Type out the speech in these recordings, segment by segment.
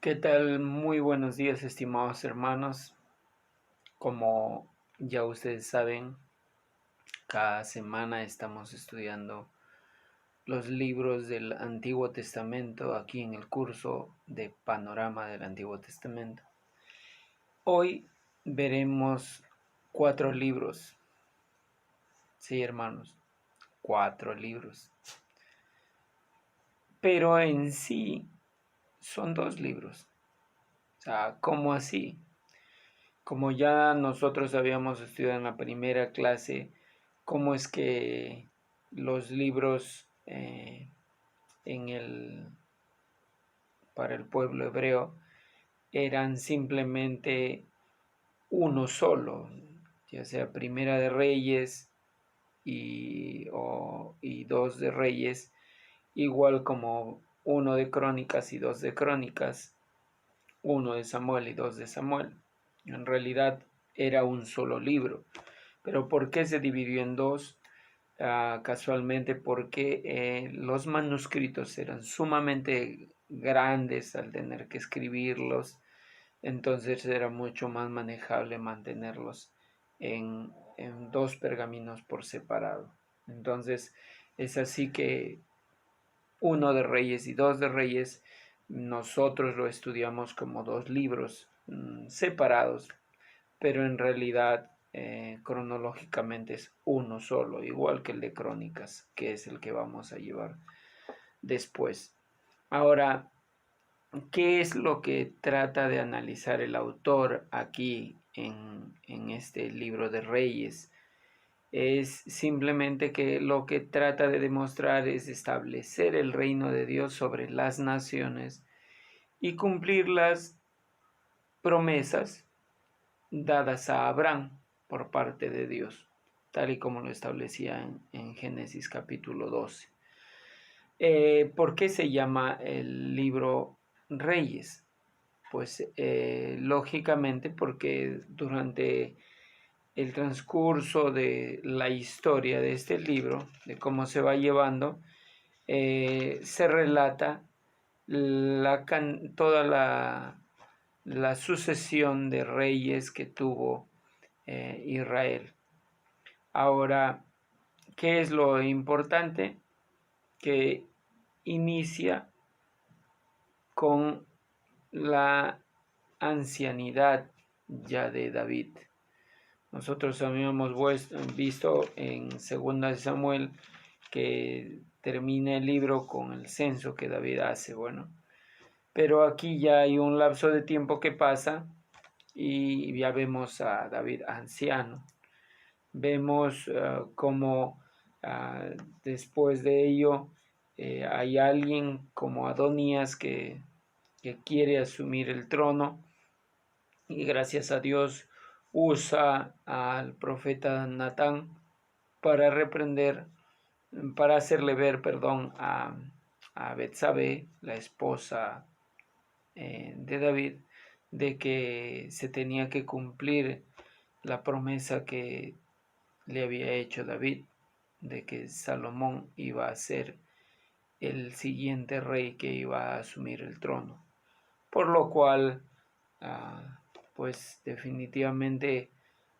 ¿Qué tal? Muy buenos días, estimados hermanos. Como ya ustedes saben, cada semana estamos estudiando los libros del Antiguo Testamento aquí en el curso de Panorama del Antiguo Testamento. Hoy veremos 4 libros. Sí, hermanos, 4 libros. Pero en sí son 2 libros. O sea, ¿cómo así? Como ya nosotros habíamos estudiado en la primera clase, cómo es que los libros en el, para el pueblo hebreo eran simplemente uno solo, ya sea Primera de Reyes y 2 de Reyes, igual como 1 de Crónicas y 2 de Crónicas, 1 de Samuel y 2 de Samuel. En realidad era un solo libro. Pero ¿por qué se dividió en dos? Casualmente porque los manuscritos eran sumamente grandes al tener que escribirlos, entonces era mucho más manejable mantenerlos en 2 pergaminos por separado. Entonces es así que 1 de Reyes y 2 de Reyes nosotros lo estudiamos como 2 libros separados, pero en realidad cronológicamente es uno solo, igual que el de Crónicas, que es el que vamos a llevar después. Ahora, ¿qué es lo que trata de analizar el autor aquí en este libro de Reyes? Es simplemente que lo que trata de demostrar es establecer el reino de Dios sobre las naciones y cumplir las promesas dadas a Abraham por parte de Dios, tal y como lo establecía en Génesis capítulo 12. ¿Por qué se llama el libro Reyes? Pues lógicamente porque durante el transcurso de la historia de este libro, de cómo se va llevando, se relata toda la sucesión de reyes que tuvo Israel. Ahora, ¿qué es lo importante? Que inicia con la ancianidad ya de David. Nosotros habíamos visto en 2 de Samuel que termina el libro con el censo que David hace, bueno, pero aquí ya hay un lapso de tiempo que pasa y ya vemos a David anciano. Vemos cómo después de ello hay alguien como Adonías que quiere asumir el trono, y gracias a Dios usa al profeta Natán para para hacerle ver, perdón, a Betsabé, la esposa de David, de que se tenía que cumplir la promesa que le había hecho David, de que Salomón iba a ser el siguiente rey que iba a asumir el trono. Por lo cual, pues definitivamente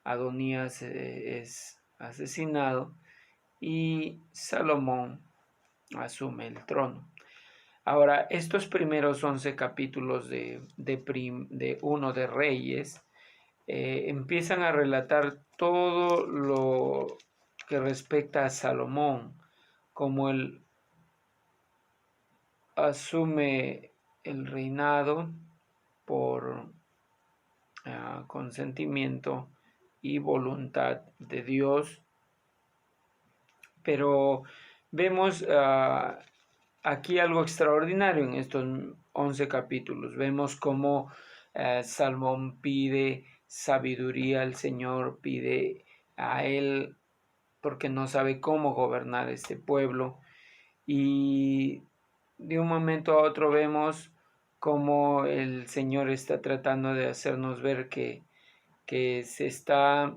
Adonías es asesinado y Salomón asume el trono. Ahora, estos primeros 11 capítulos de 1 de Reyes empiezan a relatar todo lo que respecta a Salomón, como él asume el reinado por consentimiento y voluntad de Dios, pero vemos aquí algo extraordinario en estos 11 capítulos. Vemos cómo Salmón pide sabiduría al Señor, pide a Él porque no sabe cómo gobernar este pueblo, y de un momento a otro vemos cómo el Señor está tratando de hacernos ver que se está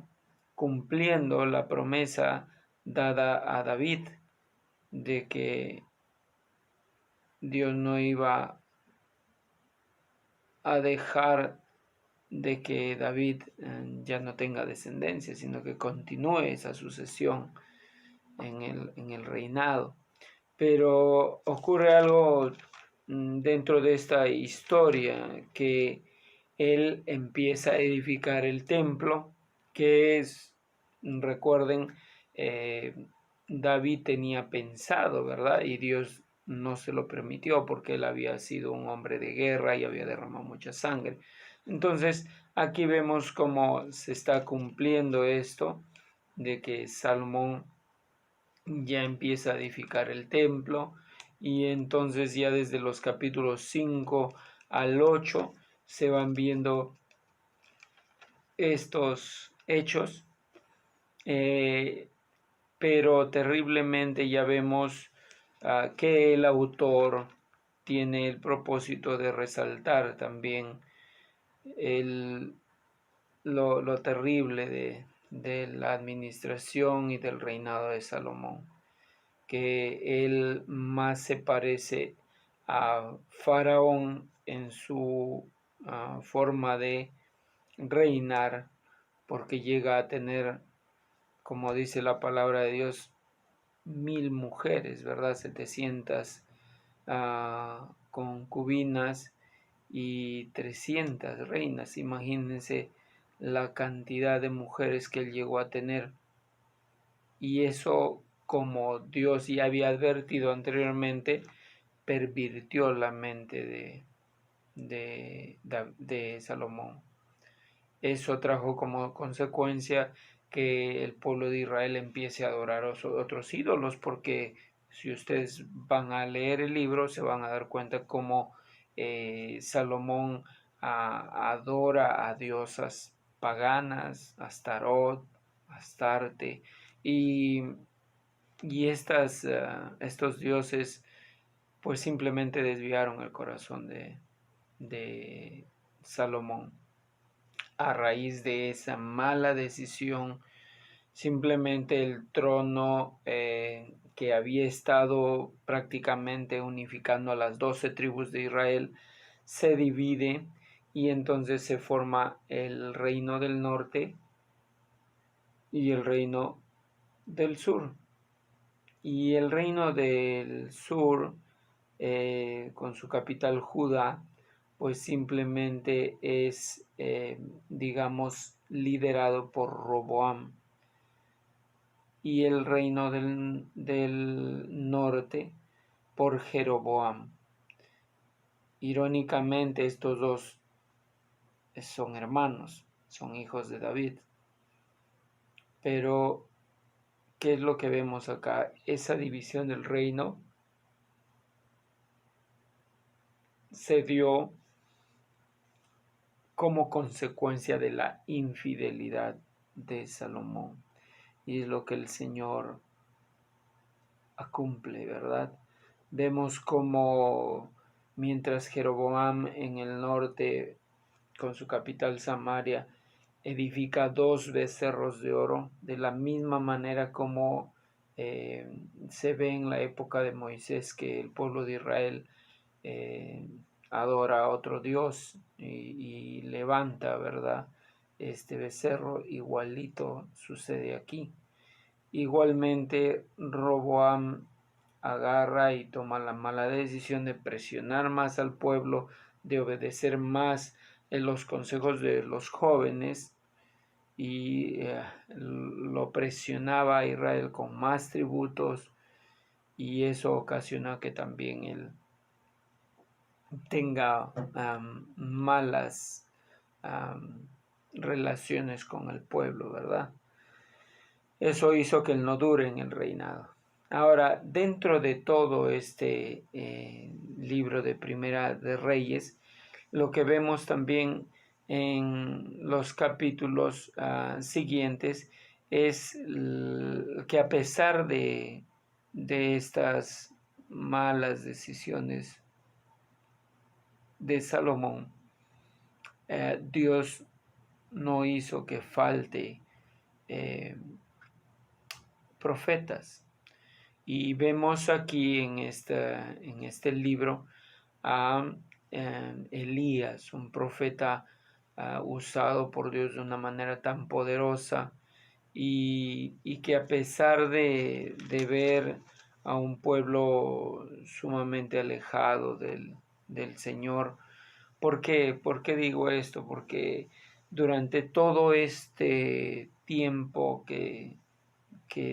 cumpliendo la promesa dada a David de que Dios no iba a dejar de que David ya no tenga descendencia, sino que continúe esa sucesión en el reinado. Pero ocurre algo dentro de esta historia, que él empieza a edificar el templo, que es, recuerden, David tenía pensado, ¿verdad? Y Dios no se lo permitió porque él había sido un hombre de guerra y había derramado mucha sangre. Entonces, aquí vemos cómo se está cumpliendo esto, de que Salomón ya empieza a edificar el templo, y entonces ya desde los capítulos 5 al 8 se van viendo estos hechos, pero terriblemente ya vemos que el autor tiene el propósito de resaltar también lo terrible de la administración y del reinado de Salomón, que él más se parece a Faraón en su forma de reinar, porque llega a tener, como dice la palabra de Dios, 1000 mujeres, ¿verdad? 700 concubinas y 300 reinas. Imagínense la cantidad de mujeres que él llegó a tener. Y eso, como Dios ya había advertido anteriormente, pervirtió la mente de Salomón. Eso trajo como consecuencia que el pueblo de Israel empiece a adorar a otros ídolos, porque si ustedes van a leer el libro se van a dar cuenta cómo Salomón adora a diosas paganas, Astarot, Astarte, y estos dioses pues simplemente desviaron el corazón de Salomón. A raíz de esa mala decisión, simplemente el trono que había estado prácticamente unificando a las 12 tribus de Israel se divide, y entonces se forma el reino del norte y el reino del sur. Y el reino del sur, con su capital Judá, pues simplemente es, digamos, liderado por Roboam. Y el reino del norte por Jeroboam. Irónicamente, estos dos son hermanos, son hijos de David. Pero, ¿qué es lo que vemos acá? Esa división del reino se dio como consecuencia de la infidelidad de Salomón. Y es lo que el Señor cumple, ¿verdad? Vemos como mientras Jeroboam en el norte, con su capital Samaria, edifica 2 becerros de oro, de la misma manera como se ve en la época de Moisés, que el pueblo de Israel adora a otro Dios y levanta, ¿verdad? Este becerro. Igualito sucede aquí. Igualmente, Roboam agarra y toma la mala decisión de presionar más al pueblo, de obedecer más en los consejos de los jóvenes, y lo presionaba a Israel con más tributos, y eso ocasiona que también él tenga malas relaciones con el pueblo, ¿verdad? Eso hizo que él no dure en el reinado. Ahora, dentro de todo este libro de Primera de Reyes, lo que vemos también en los capítulos siguientes es que a pesar de estas malas decisiones de Salomón, Dios no hizo que falte profetas. Y vemos aquí en este libro a Elías, un profeta usado por Dios de una manera tan poderosa, y que a pesar de ver a un pueblo sumamente alejado del Señor. ¿Por qué digo esto? Porque durante todo este tiempo que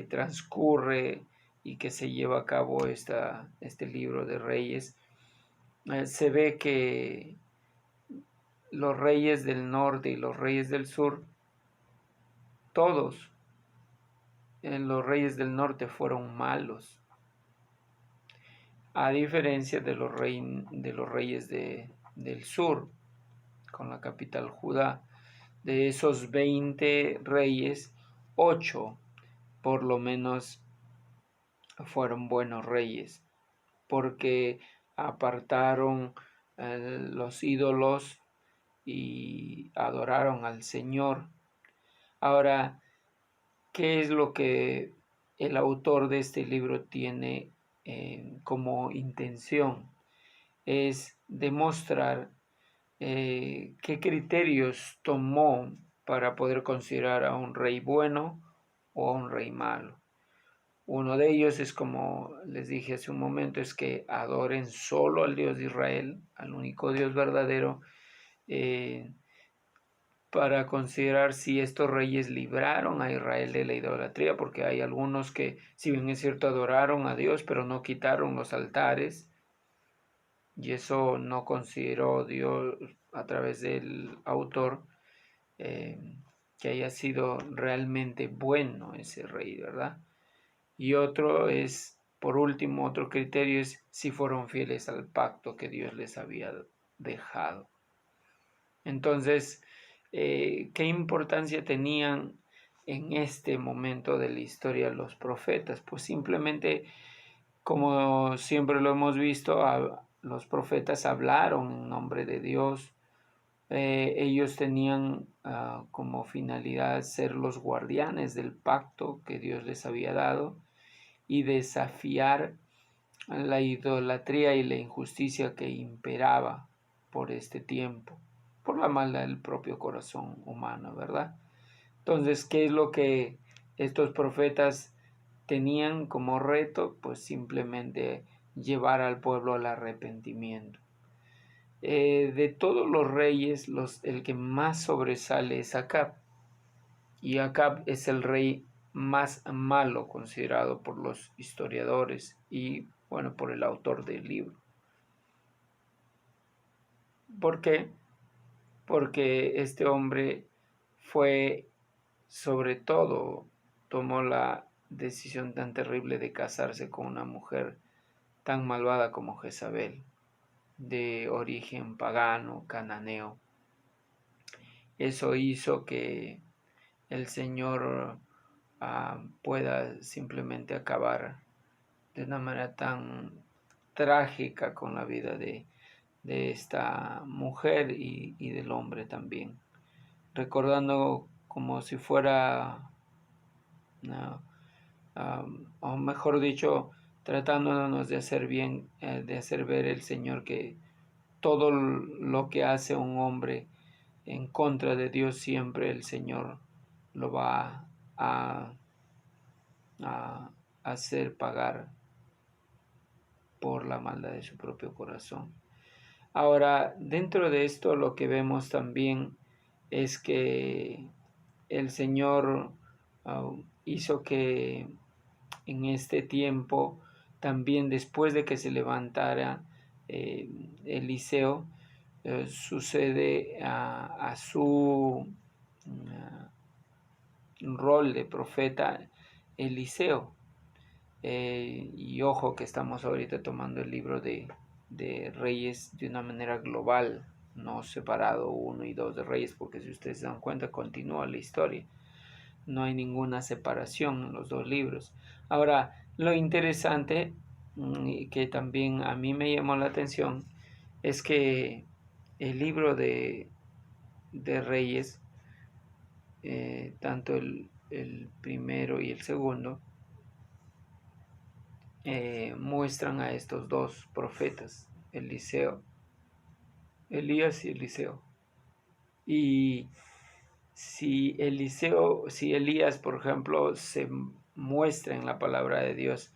transcurre y que se lleva a cabo este libro de Reyes, se ve que los reyes del norte y los reyes del sur, todos los reyes del norte fueron malos, a diferencia de los reyes del sur, con la capital Judá. De esos 20 reyes, 8 por lo menos fueron buenos reyes, porque apartaron los ídolos y adoraron al Señor. Ahora, ¿qué es lo que el autor de este libro tiene como intención? Es demostrar qué criterios tomó para poder considerar a un rey bueno o a un rey malo. Uno de ellos es, como les dije hace un momento, es que adoren solo al Dios de Israel, al único Dios verdadero, para considerar si estos reyes libraron a Israel de la idolatría, porque hay algunos que, si bien es cierto, adoraron a Dios, pero no quitaron los altares, y eso no consideró Dios a través del autor que haya sido realmente bueno ese rey, ¿verdad? Y otro es, por último, otro criterio es si fueron fieles al pacto que Dios les había dejado. Entonces, ¿qué importancia tenían en este momento de la historia los profetas? Pues simplemente, como siempre lo hemos visto, los profetas hablaron en nombre de Dios. Ellos tenían como finalidad ser los guardianes del pacto que Dios les había dado y desafiar la idolatría y la injusticia que imperaba por este tiempo, por la maldad del propio corazón humano, ¿verdad? Entonces, ¿qué es lo que estos profetas tenían como reto? Pues simplemente llevar al pueblo al arrepentimiento. De todos los reyes, el que más sobresale es Acab. Y Acab es el rey más malo considerado por los historiadores y, bueno, por el autor del libro. ¿Por qué? Porque este hombre fue, sobre todo, tomó la decisión tan terrible de casarse con una mujer tan malvada como Jezabel, de origen pagano, cananeo. Eso hizo que el Señor pueda simplemente acabar de una manera tan trágica con la vida de esta mujer y del hombre también, recordando como si fuera, o mejor dicho, tratándonos de hacer bien, de hacer ver el Señor que todo lo que hace un hombre en contra de Dios, siempre el Señor lo va a hacer pagar por la maldad de su propio corazón. Ahora, dentro de esto lo que vemos también es que el Señor hizo que en este tiempo, también después de que se levantara Eliseo, sucede a su rol de profeta Eliseo. Y ojo que estamos ahorita tomando el libro de Reyes de una manera global, no separado 1 y 2 de Reyes, porque si ustedes se dan cuenta continúa la historia, no hay ninguna separación en los dos libros. Ahora, lo interesante que también a mí me llamó la atención es que el libro de Reyes, tanto el primero y el segundo, muestran a estos dos profetas, Eliseo Elías y Eliseo. Y si Elías, por ejemplo, se muestra en la palabra de Dios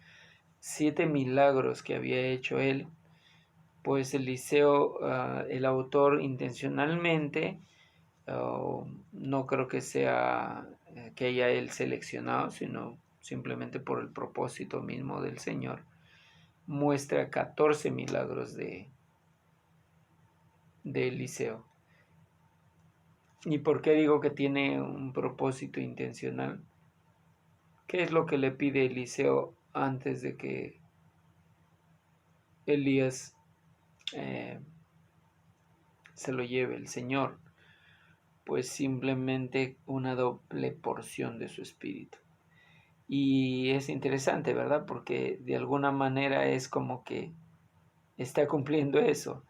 7 milagros que había hecho él, pues Eliseo, el autor intencionalmente, no creo que sea que haya él seleccionado, sino simplemente por el propósito mismo del Señor, muestra 14 milagros de Eliseo. ¿Y por qué digo que tiene un propósito intencional? ¿Qué es lo que le pide Eliseo antes de que Elías se lo lleve el Señor? Pues simplemente una doble porción de su espíritu. Y es interesante, ¿verdad? Porque de alguna manera es como que está cumpliendo eso.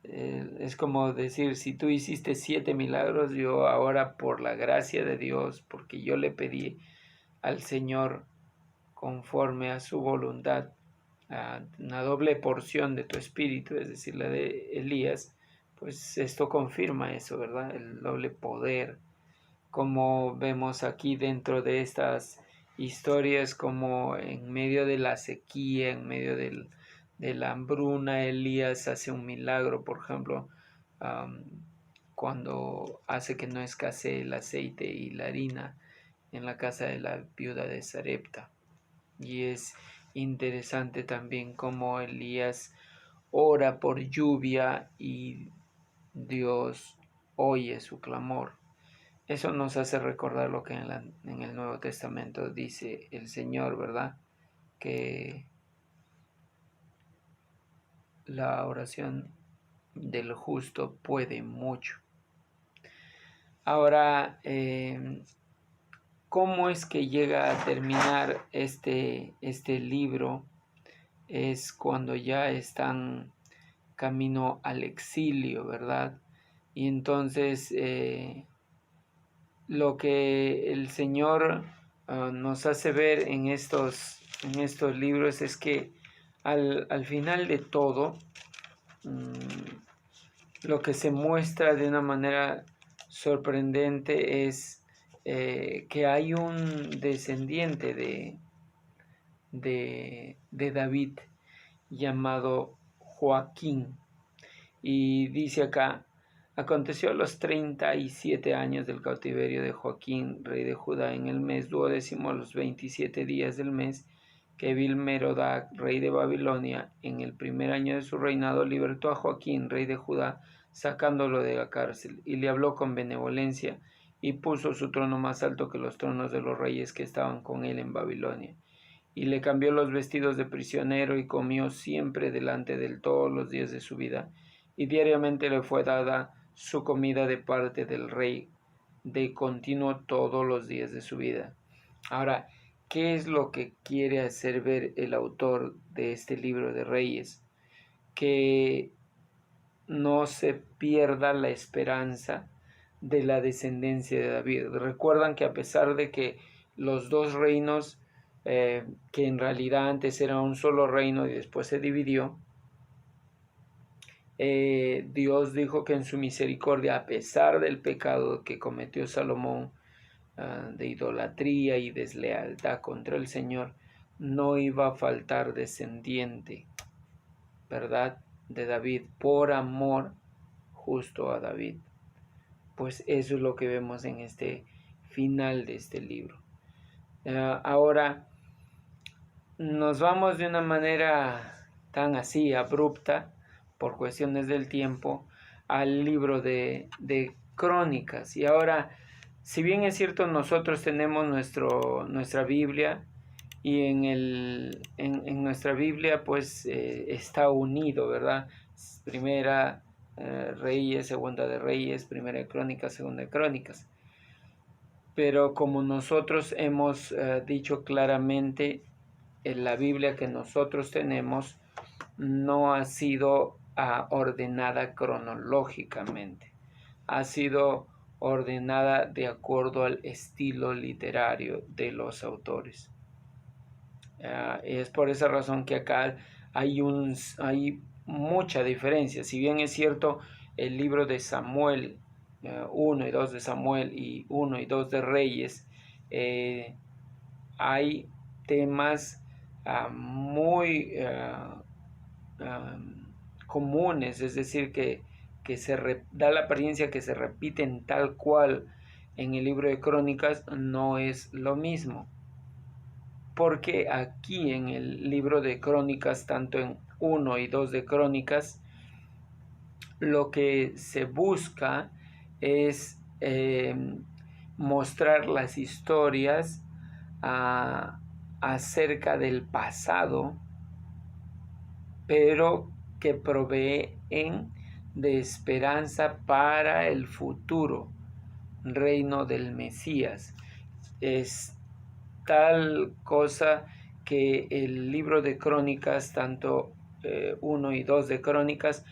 Es como decir, si tú hiciste 7 milagros, yo ahora por la gracia de Dios, porque yo le pedí al Señor conforme a su voluntad, a una doble porción de tu espíritu, es decir, la de Elías, pues esto confirma eso, ¿verdad? El doble poder, como vemos aquí dentro de estas historias, como en medio de la sequía, en medio de la hambruna, Elías hace un milagro, por ejemplo, cuando hace que no escasee el aceite y la harina en la casa de la viuda de Sarepta. Y es interesante también cómo Elías ora por lluvia y Dios oye su clamor. Eso nos hace recordar lo que en el Nuevo Testamento dice el Señor, ¿verdad? Que la oración del justo puede mucho. Ahora, ¿cómo es que llega a terminar este libro? Es cuando ya están camino al exilio, ¿verdad? Y entonces lo que el Señor nos hace ver en estos libros es que al final de todo, lo que se muestra de una manera sorprendente es que hay un descendiente de David llamado Joaquín. Y dice acá, aconteció a los 37 años del cautiverio de Joaquín, rey de Judá, en el mes 12, a los 27 días del mes, que Evil-Merodach, rey de Babilonia, en el primer año de su reinado, libertó a Joaquín, rey de Judá, sacándolo de la cárcel, y le habló con benevolencia, y puso su trono más alto que los tronos de los reyes que estaban con él en Babilonia. Y le cambió los vestidos de prisionero, y comió siempre delante de él todos los días de su vida, y diariamente le fue dada su comida de parte del rey de continuo todos los días de su vida. Ahora, ¿qué es lo que quiere hacer ver el autor de este libro de Reyes? Que no se pierda la esperanza de la descendencia de David. Recuerdan que a pesar de que los dos reinos, que en realidad antes era un solo reino y después se dividió, Dios dijo que en su misericordia, a pesar del pecado que cometió Salomón, de idolatría y deslealtad contra el Señor, no iba a faltar descendiente, ¿verdad?, de David, por amor justo a David. Pues eso es lo que vemos en este final de este libro. Ahora nos vamos de una manera tan así abrupta, por cuestiones del tiempo, al libro de Crónicas. Y ahora, si bien es cierto, nosotros tenemos nuestra Biblia, y en nuestra Biblia pues está unido, ¿verdad? Primera Reyes, segunda de Reyes, primera de Crónicas, segunda de Crónicas. Pero como nosotros hemos dicho claramente, en la Biblia que nosotros tenemos no ha sido ordenada cronológicamente, ha sido ordenada de acuerdo al estilo literario de los autores. Es por esa razón que acá hay mucha diferencia. Si bien es cierto, el libro de Samuel, 1 y 2 de Samuel y 1 y 2 de Reyes, hay temas muy comunes, es decir, que da la apariencia que se repiten tal cual en el libro de Crónicas, no es lo mismo. Porque aquí en el libro de Crónicas, tanto en 1 y 2 de Crónicas, lo que se busca es mostrar las historias acerca del pasado, pero que proveen de esperanza para el futuro reino del Mesías. Es tal cosa que el libro de Crónicas, tanto 1 y 2 de Crónicas,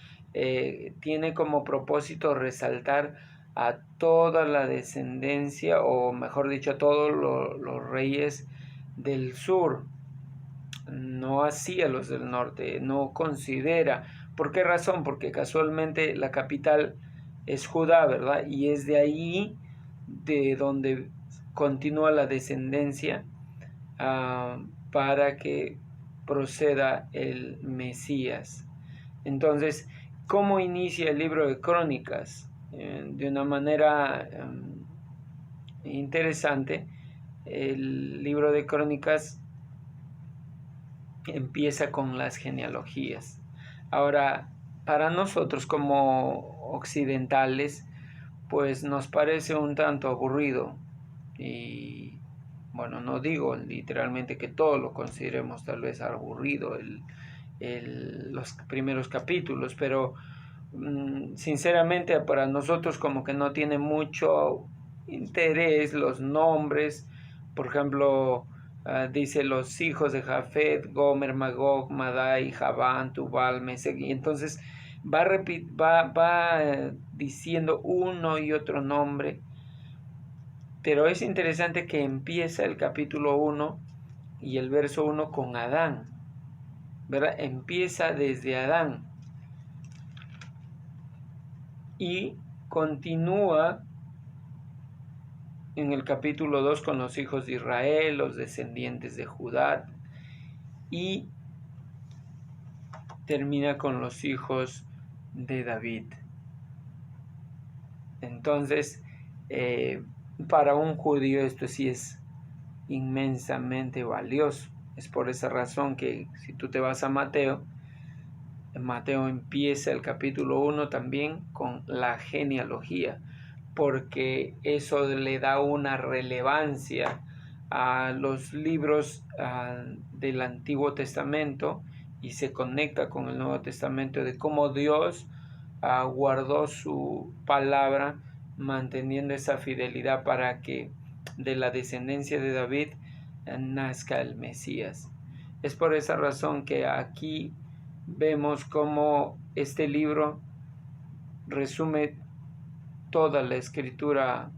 tiene como propósito resaltar a toda la descendencia, o mejor dicho, a todos los reyes del sur, no así a los del norte, no considera. ¿Por qué razón? Porque casualmente la capital es Judá, ¿verdad? Y es de ahí de donde continúa la descendencia para que proceda el Mesías. Entonces, ¿cómo inicia el libro de Crónicas? De una manera interesante. El libro de Crónicas empieza con las genealogías. Ahora, para nosotros como occidentales, pues nos parece un tanto aburrido y bueno, no digo literalmente que todos lo consideremos tal vez aburrido los primeros capítulos, pero sinceramente para nosotros como que no tiene mucho interés los nombres. Por ejemplo, dice los hijos de Jafet, Gomer, Magog, Madai, Javán, Tubal, Mesec, y entonces va diciendo uno y otro nombre, pero es interesante que empieza el capítulo 1 y el verso 1 con Adán, ¿verdad? Empieza desde Adán y continúa en el capítulo 2 con los hijos de Israel, los descendientes de Judá, y termina con los hijos de David. Entonces, para un judío esto sí es inmensamente valioso. Es por esa razón que si tú te vas a Mateo, Mateo empieza el capítulo 1 también con la genealogía, porque eso le da una relevancia a los libros del Antiguo Testamento y se conecta con el Nuevo Testamento de cómo Dios guardó su palabra manteniendo esa fidelidad para que de la descendencia de David nazca el Mesías. Es por esa razón que aquí vemos cómo este libro resume toda la escritura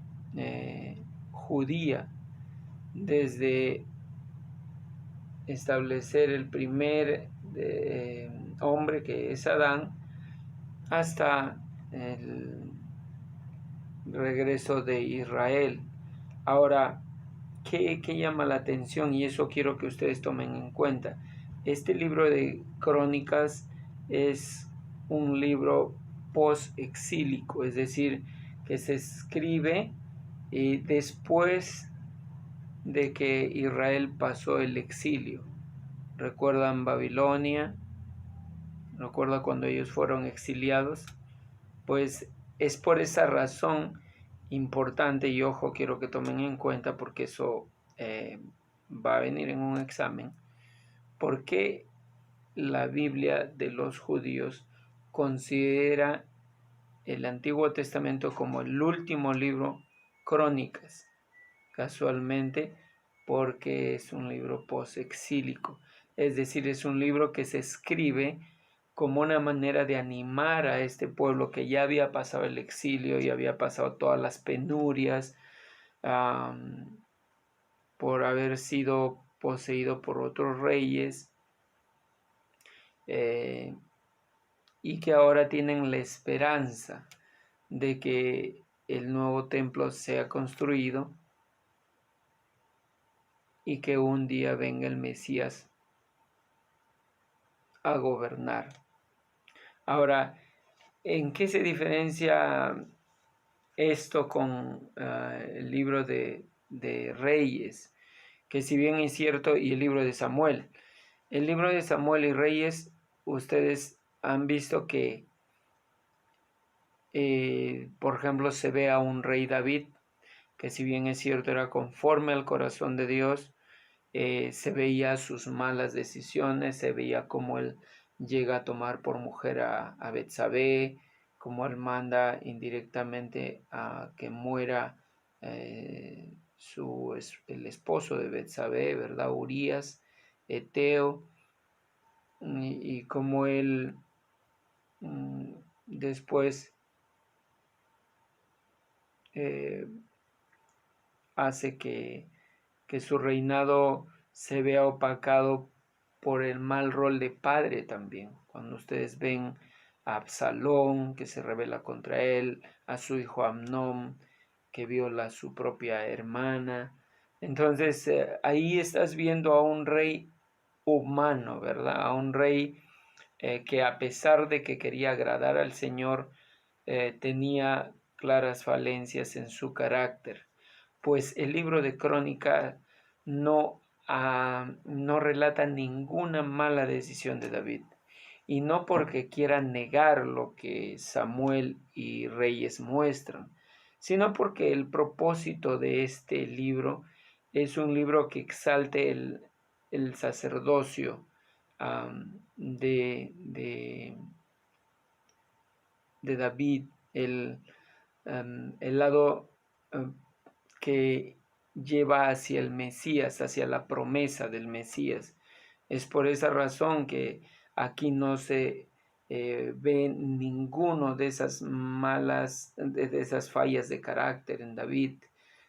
judía, desde establecer el primer hombre que es Adán hasta el regreso de Israel. Ahora, ¿qué llama la atención? Y eso quiero que ustedes tomen en cuenta. Este libro de Crónicas es un libro post-exílico, es decir, que se escribe después de que Israel pasó el exilio. ¿Recuerdan Babilonia? ¿Recuerdan cuando ellos fueron exiliados? Pues es por esa razón importante, y ojo, quiero que tomen en cuenta porque eso va a venir en un examen, ¿por qué la Biblia de los judíos considera el Antiguo Testamento como el último libro? Crónicas, casualmente porque es un libro posexílico, es decir, es un libro que se escribe como una manera de animar a este pueblo que ya había pasado el exilio y había pasado todas las penurias por haber sido poseído por otros reyes, y que ahora tienen la esperanza de que el nuevo templo sea construido y que un día venga el Mesías a gobernar. Ahora, ¿en qué se diferencia esto con el libro de Reyes? Que si bien es cierto, y el libro de Samuel. El libro de Samuel y Reyes, ustedes han visto que, por ejemplo, se ve a un rey David, que si bien es cierto era conforme al corazón de Dios, se veía sus malas decisiones, se veía cómo él llega a tomar por mujer a Betsabé, cómo él manda indirectamente a que muera el esposo de Betsabé, ¿verdad? Urías, Eteo, y cómo él después hace que su reinado se vea opacado por el mal rol de padre también. Cuando ustedes ven a Absalón, que se rebela contra él, a su hijo Amnón, que viola a su propia hermana. Entonces ahí estás viendo a un rey humano, ¿verdad? A un rey que a pesar de que quería agradar al Señor, tenía claras falencias en su carácter. Pues el libro de Crónica no relata ninguna mala decisión de David. Y no porque quiera negar lo que Samuel y Reyes muestran, sino porque el propósito de este libro es un libro que exalte el sacerdocio de David, el lado que lleva hacia el Mesías, hacia la promesa del Mesías. Es por esa razón que aquí no se ve ninguno de esas de esas fallas de carácter en David,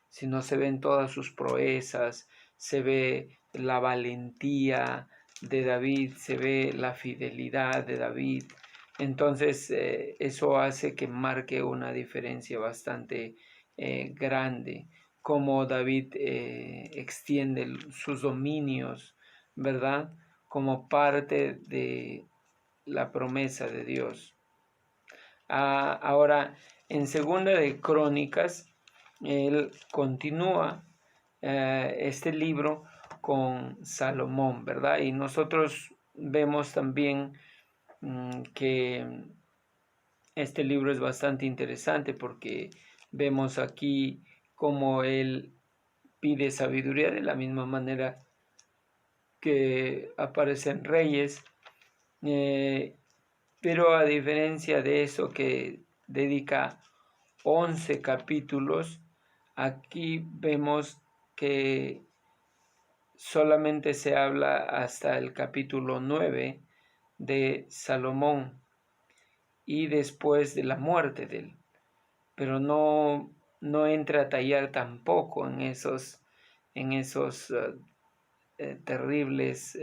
sino se ven todas sus proezas, se ve la valentía de David, se ve la fidelidad de David. Entonces eso hace que marque una diferencia bastante grande, como David extiende sus dominios, ¿verdad? Como parte de la promesa de Dios. Ahora, en Segunda de Crónicas, él continúa este libro con Salomón, ¿verdad? Y nosotros vemos también que este libro es bastante interesante porque vemos aquí cómo él pide sabiduría de la misma manera que aparecen Reyes, pero a diferencia de eso que dedica 11 capítulos, aquí vemos que solamente se habla hasta el capítulo 9 de Salomón y después de la muerte de él, pero no entra a tallar tampoco en esos terribles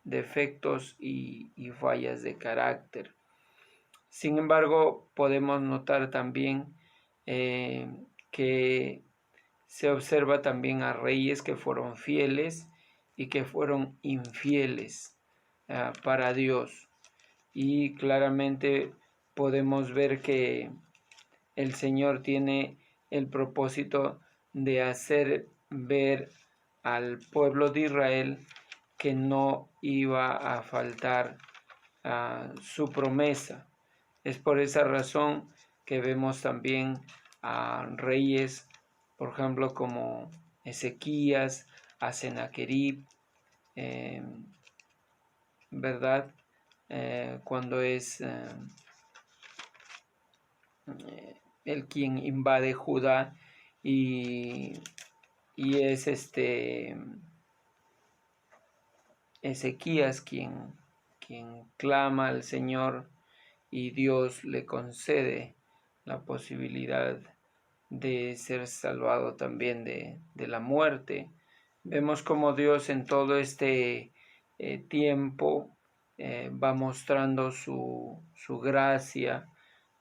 defectos y fallas de carácter. Sin embargo, podemos notar también que se observa también a reyes que fueron fieles y que fueron infieles para Dios. Y claramente podemos ver que el Señor tiene el propósito de hacer ver al pueblo de Israel que no iba a faltar su promesa. Es por esa razón que vemos también a reyes, por ejemplo, como Ezequías, a Sennacherib, ¿verdad? Cuando es el quien invade Judá y es Ezequías quien clama al Señor y Dios le concede la posibilidad de ser salvado también de la muerte. Vemos como Dios en todo este tiempo va mostrando su gracia.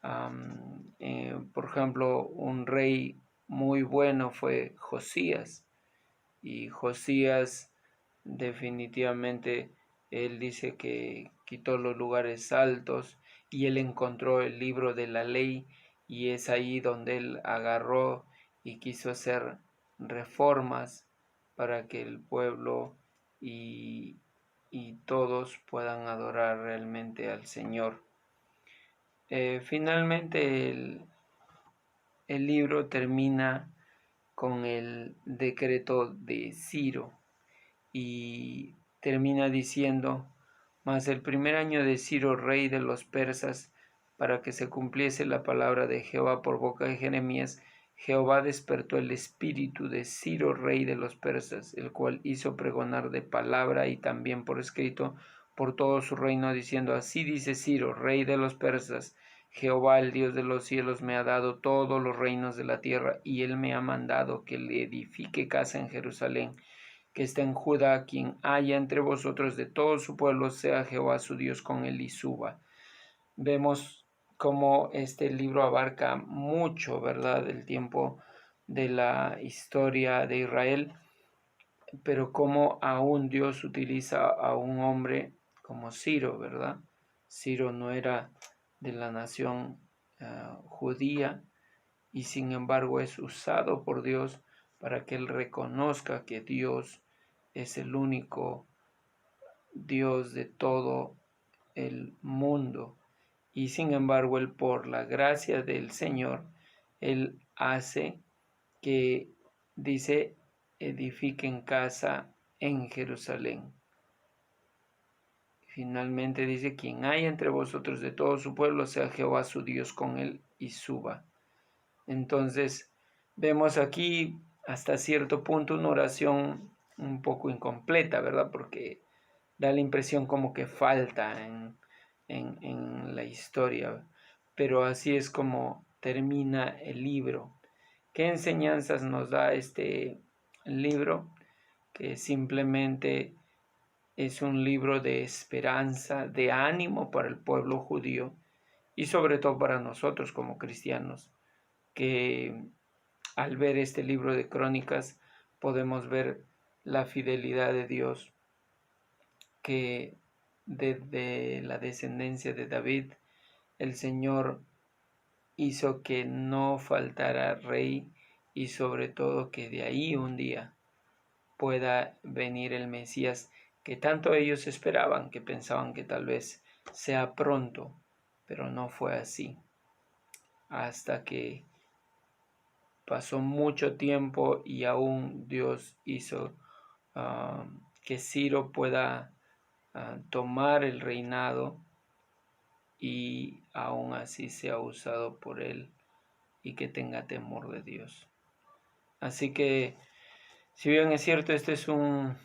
Por ejemplo, un rey muy bueno fue Josías, y Josías definitivamente, él dice que quitó los lugares altos y él encontró el libro de la ley, y es ahí donde él agarró y quiso hacer reformas para que el pueblo y, todos puedan adorar realmente al Señor. Finalmente el libro termina con el decreto de Ciro, y termina diciendo: mas el primer año de Ciro, rey de los persas, para que se cumpliese la palabra de Jehová por boca de Jeremías, Jehová despertó el espíritu de Ciro, rey de los persas, el cual hizo pregonar de palabra y también por escrito por todo su reino, diciendo: así dice Ciro, rey de los persas: Jehová, el Dios de los cielos, me ha dado todos los reinos de la tierra, y él me ha mandado que le edifique casa en Jerusalén, que está en Judá. Quien haya entre vosotros de todo su pueblo, sea Jehová su Dios con él y suba. Vemos cómo este libro abarca mucho, ¿verdad?, del tiempo de la historia de Israel, pero cómo aún Dios utiliza a un hombre como Ciro, ¿verdad? Ciro no era de la nación judía, y sin embargo es usado por Dios para que él reconozca que Dios es el único Dios de todo el mundo. Y sin embargo él, por la gracia del Señor, él hace que, dice, edifiquen casa en Jerusalén. Finalmente dice: quien haya entre vosotros de todo su pueblo, sea Jehová su Dios con él y suba. Entonces vemos aquí hasta cierto punto una oración un poco incompleta, ¿verdad? Porque da la impresión como que falta en la historia, pero así es como termina el libro. ¿Qué enseñanzas nos da este libro? Que simplemente es un libro de esperanza, de ánimo para el pueblo judío y sobre todo para nosotros como cristianos, que al ver este libro de Crónicas podemos ver la fidelidad de Dios, que desde la descendencia de David el Señor hizo que no faltara rey, y sobre todo que de ahí un día pueda venir el Mesías que tanto ellos esperaban, que pensaban que tal vez sea pronto, pero no fue así, hasta que pasó mucho tiempo y aún Dios hizo que Ciro pueda tomar el reinado, y aún así sea usado por él y que tenga temor de Dios. Así que, si bien es cierto, este es un